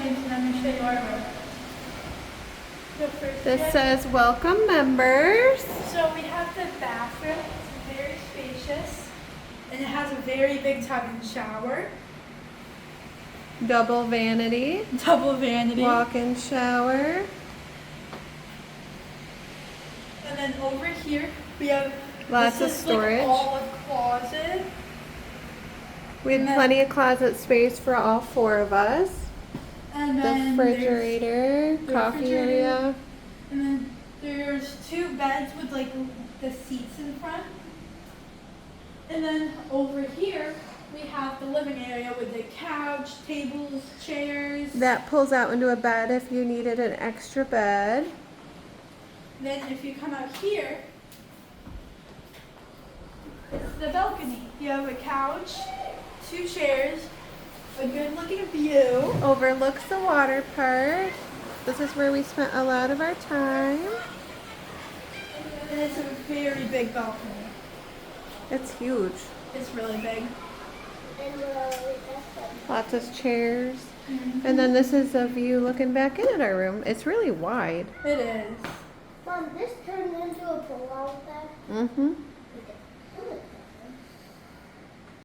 things and I'm going to show you our room. So first This says welcome members. So we have the bathroom. It's very spacious. And it has a very big tub and shower. Double vanity. Double vanity. Walk-in shower. And then over here we have Lots of storage. Like all a closet. We have plenty of closet space for all four of us. And The then refrigerator, coffee area. And then there's two beds with like the seats in front. And then over here we have the living area with the couch, tables, chairs. That pulls out into a bed if you needed an extra bed. Then if you come out here, it's the balcony. You have a couch, two chairs, a good looking view. Overlooks the water park. This is where we spent a lot of our time. And it's a very big balcony. It's huge. It's really big. Lots of chairs. And then this is a view looking back in at our room. It's really wide. It is. Mom, this turned into a pull-out bed. Mm-hmm.